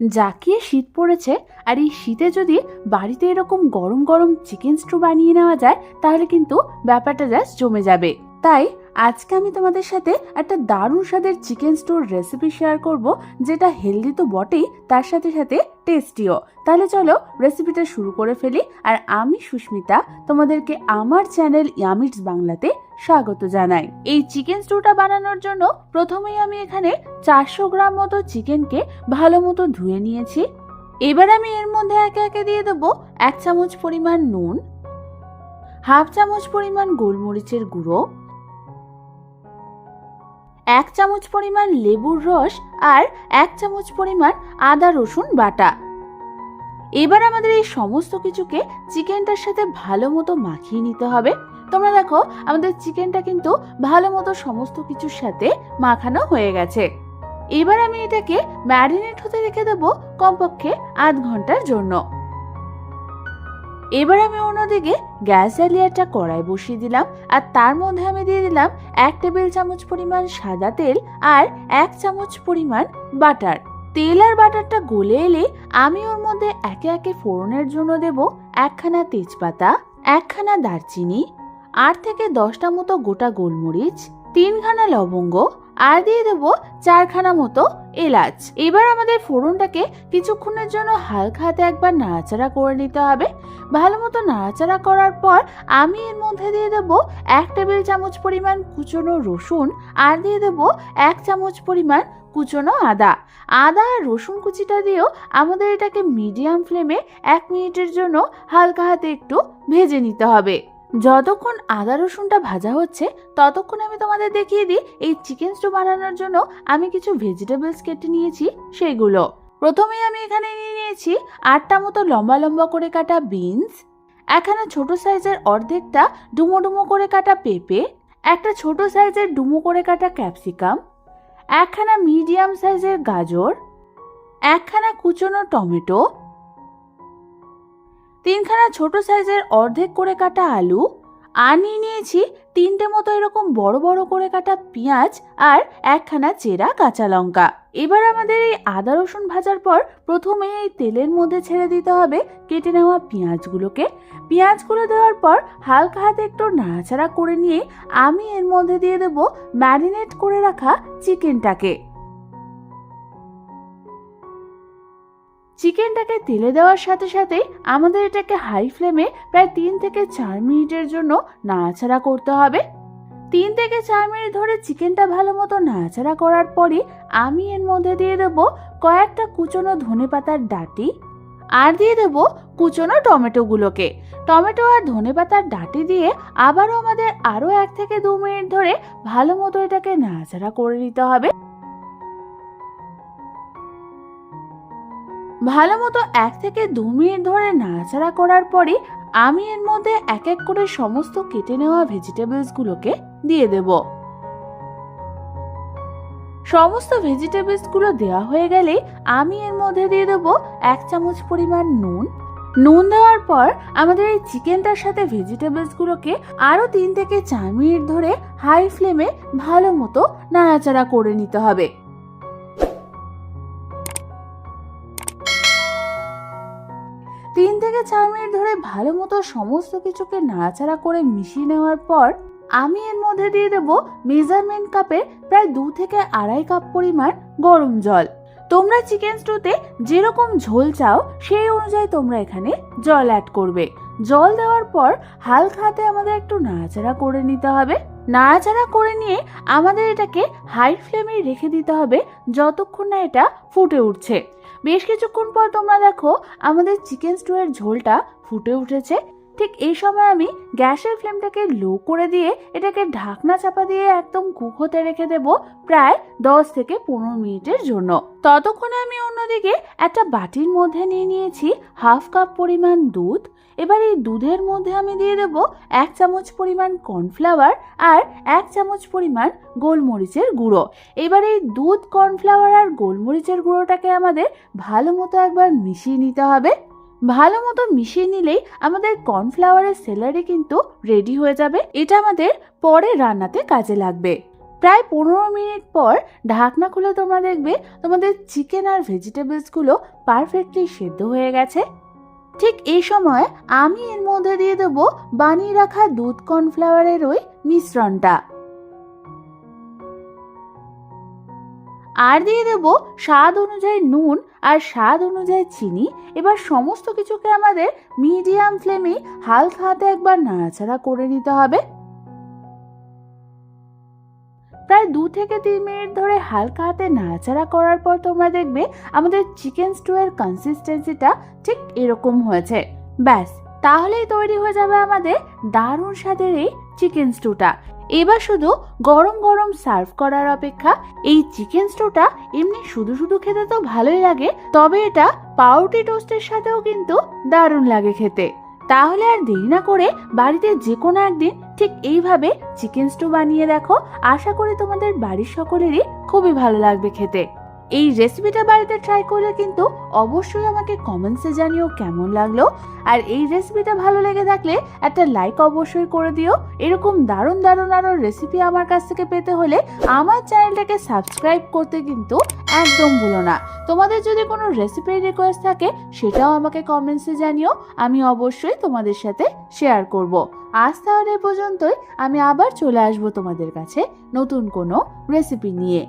জাকিয়ে শীত পড়েছে, আর এই শীতে যদি বাড়িতে এরকম গরম গরম চিকেন স্টু বানিয়ে নেওয়া যায় তাহলে কিন্তু ব্যাপারটা জাস্ট জমে যাবে। তাই আজকে আমি তোমাদের সাথে একটা দারুণ স্বাদের চিকেন স্টুর রেসিপি শেয়ার করব, যেটা হেলদি তো বটেই, তার সাথে সাথে টেস্টিও। তাহলে চলো রেসিপিটা শুরু করে ফেলি। আর আমি সুস্মিতা তোমাদেরকে আমার চ্যানেল ইয়ামিটস বাংলাতে স্বাগত জানাই। এই চিকেন স্টুটা বানানোর জন্য প্রথমেই আমি এখানে 400 গ্রাম মতো চিকেনকে ভালো মতো ধুয়ে নিয়েছি। এবার আমি এর মধ্যে একে একে দিয়ে দেবো 1 চামচ পরিমাণ নুন, হাফ চামচ পরিমাণ গোলমরিচের গুঁড়ো, 1 চামচ পরিমাণ লেবুর রস আর 1 চামচ পরিমাণ আদা রসুন বাটা। এবার আমাদের এই সমস্ত কিছুকে চিকেনটার সাথে ভালো মতো মাখিয়ে নিতে হবে। তোমরা দেখো আমাদের চিকেনটা কিন্তু ভালো মতো সমস্ত কিছুর সাথে মাখানো হয়ে গেছে। এবার আমি এটাকে ম্যারিনেট হতে রেখে দেবো কমপক্ষে আধ ঘন্টার জন্য। এবার আমি অন্যদিকে গ্যাস জ্বালিয়ে একটা কড়াই বসিয়ে দিলাম, আর তার মধ্যে আমি দিয়ে দিলাম 1 টেবিল চামচ পরিমাণ সাদা তেল আর 1 চামচ পরিমাণ বাটার। তেল আর বাটারটা গলে এলে আমি ওর মধ্যে একে একে ফোড়নের জন্য দেব 1খানা তেজপাতা, 1খানা দারচিনি, 8 থেকে 10টা মতো গোটা গোলমরিচ, 3খানা লবঙ্গ আর দিয়ে দেবো 4খানা মতো এলাচ। এবার আমাদের ফোড়নটাকে কিছুক্ষণের জন্য হালকা হাতে একবার নাড়াচাড়া করে নিতে হবে। ভালো মতো নাড়াচাড়া করার পর আমি এর মধ্যে দিয়ে দেবো 1 টেবিল চামচ পরিমাণ কুচনো রসুন আর দিয়ে দেবো 1 চামচ পরিমাণ কুচনো আদা। আদা আর রসুন কুচিটা দিয়েও আমাদের এটাকে মিডিয়াম ফ্লেমে 1 মিনিটের জন্য হালকা হাতে একটু ভেজে নিতে হবে। যতক্ষণ আদা রসুনটা ভাজা হচ্ছে ততক্ষণ আমি তোমাদের দেখিয়ে দিই এই চিকেন স্টু বানানোর জন্য আমি কিছু ভেজিটেবলস কেটে নিয়েছি সেগুলো। প্রথমেই আমি এখানে নিয়ে নিয়েছি 8টা মতো লম্বা লম্বা করে কাটা বিনস, একখানা ছোট সাইজের অর্ধেকটা ডুমো ডুমো করে কাটা পেঁপে, একটা ছোট সাইজের ডুমো করে কাটা ক্যাপসিকাম, একখানা মিডিয়াম সাইজের গাজর, একখানা কুচনো টমেটো, 3খানা ছোট সাইজের অর্ধেক করে কাটা আলু, আর নিয়েছি 3টে মতো এরকম বড় বড় করে কাটা পেঁয়াজ আর একখানা চেরা কাঁচা লঙ্কা। এবার আমাদের এই আদা রসুন ভাজার পর প্রথমে এই তেলের মধ্যে ছেড়ে দিতে হবে কেটে নেওয়া পেঁয়াজগুলোকে। পেঁয়াজগুলো দেওয়ার পর হালকা হাতে একটু নাড়াচাড়া করে নিয়ে আমি এর মধ্যে দিয়ে দেব ম্যারিনেট করে রাখা চিকেনটাকে। চিকেনটাকে তেলে দেওয়ার সাথে সাথে আমাদের এটাকে হাই ফ্লেমে প্রায় 3 থেকে 4 মিনিটের জন্য নাড়াচাড়া করতে হবে। 3 থেকে 4 মিনিট ধরে চিকেনটা ভালো মতো নাড়াচাড়া করার পরে আমি এর মধ্যে দিয়ে দেব কয়েকটা কুচনো ধনেপাতার ডাঁটি আর দিয়ে দেব কুচনো টমেটোগুলোকে। টমেটো আর ধনেপাতার ডাঁটি দিয়ে আবারও আমাদের আরও 1 থেকে 2 মিনিট ধরে ভালো মতো এটাকে নাড়াচাড়া করে নিতে হবে। ভালো মতো 1 থেকে 2 মিনিট ধরে নাড়াচাড়া করার পরে আমি এর মধ্যে এক এক করে সমস্ত কেটে নেওয়া ভেজিটেবলসগুলোকে দিয়ে দেব। সমস্ত ভেজিটেবলসগুলো দেওয়া হয়ে গেলে আমি এর মধ্যে দিয়ে দেব 1 চামচ পরিমাণ নুন। নুন দেওয়ার পর আমাদের এই চিকেনটার সাথে ভেজিটেবলসগুলোকে আরও 3 থেকে 4 মিনিট ধরে হাই ফ্লেমে ভালো মতো নাড়াচাড়া করে নিতে হবে। 3 থেকে 4 মিনিট ধরে ভালো মতো সমস্ত কিছুকে নাড়াচাড়া করে মিশিয়ে নেওয়ার পর আমি এর মধ্যে দিয়ে দেব মেজারমেন্ট কাপে প্রায় 2 থেকে 2.5 কাপ পরিমাণ গরম জল। তোমরা চিকেন স্টুতে যেরকম ঝোল চাও সেই অনুযায়ী তোমরা এখানে জল অ্যাড করবে। জল দেওয়ার পর হালকা হাতে আমাদের একটু নাড়াচাড়া করে নিতে হবে। নাড়াচাড়া করে নিয়ে আমাদের এটাকে হাই ফ্লেমে রেখে দিতে হবে যতক্ষণ না এটা ফুটে উঠছে। বেশ কিছুক্ষণ পর তোমরা দেখো আমাদের চিকেন স্টুয়ের ঝোলটা ফুটে উঠেছে। ঠিক এই সময় আমি গ্যাসের ফ্লেমটাকে লো করে দিয়ে এটাকে ঢাকনা চাপা দিয়ে একদম কুক হতে রেখে দেব প্রায় 10 থেকে 15 মিনিটের জন্য। ততক্ষণে আমি অন্যদিকে একটা বাটির মধ্যে নিয়ে নিয়েছি হাফ কাপ পরিমাণ দুধ। এবার এই দুধের মধ্যে আমি দিয়ে দেব 1 চামচ পরিমাণ কর্নফ্লাওয়ার আর 1 চামচ পরিমাণ গোলমরিচের গুঁড়ো। এবার এই দুধ, কর্নফ্লাওয়ার আর গোলমরিচের গুঁড়োটাকে আমাদের ভালো মতো একবার মিশিয়ে নিতে হবে। ভালো মতো মিশিয়ে নিলেই আমাদের কর্নফ্লাওয়ারের সেলারি কিন্তু রেডি হয়ে যাবে। এটা আমাদের পরে রান্নাতে কাজে লাগবে। প্রায় 15 মিনিট পর ঢাকনা খুলে তোমরা দেখবে তোমাদের চিকেন আর ভেজিটেবলসগুলো পারফেক্টলি সেদ্ধ হয়ে গেছে। ঠিক এই সময় আমি এর মধ্যে দিয়ে দেবো বানিয়ে রাখা দুধ কর্নফ্লাওয়ারের ওই মিশ্রণটা, আর দিয়ে দেবো স্বাদ অনুযায়ী নুন আর স্বাদ অনুযায়ী চিনি। এবার সমস্ত কিছুকে আমাদের মিডিয়াম ফ্লেমে হালকা হাতে একবার নাড়াচাড়া করে নিতে হবে। প্রায় 2 থেকে 3 মিনিট ধরে হালকা হাতে নাড়াচাড়া করার পর তোমরা দেখবে আমাদের চিকেন স্টু এর কনসিস্টেন্সিটা ঠিক এরকম হয়েছে। ব্যাস, তাহলেই তৈরি হয়ে যাবে আমাদের দারুণ স্বাদের এই চিকেন স্টুটা। এবার শুধু গরম গরম সার্ভ করার অপেক্ষা। এই চিকেন স্টুটা এমনি শুধু শুধু খেতে তো ভালোই লাগে, তবে এটা পাউরুটি টোস্টের সাথেও কিন্তু দারুণ লাগে খেতে। তাহলে আর দেরি না করে বাড়িতে যে কোনো একদিন ঠিক এইভাবে চিকেন স্টু বানিয়ে দেখো। আশা করি তোমাদের বাড়ির সকলেরই খুবই ভালো লাগবে খেতে। এই রেসিপিটা বাড়িতে ট্রাই করলে কিন্তু অবশ্যই আমাকে কমেন্টসে জানিও কেমন লাগলো। আর এই রেসিপিটা ভালো লেগে থাকলে একটা লাইক অবশ্যই করে দিও। এরকম দারুণ দারুণ আরো রেসিপি আমার কাছ থেকে পেতে হলে আমার চ্যানেলটাকে সাবস্ক্রাইব করতে কিন্তু একদম ভুলো না। তোমাদের যদি কোনো রেসিপির রিকোয়েস্ট থাকে সেটাও আমাকে কমেন্টসে জানিও, আমি অবশ্যই তোমাদের সাথে শেয়ার করব। আজ তাহলে পর্যন্তই, আমি আবার চলে আসবো তোমাদের কাছে নতুন কোনো রেসিপি নিয়ে।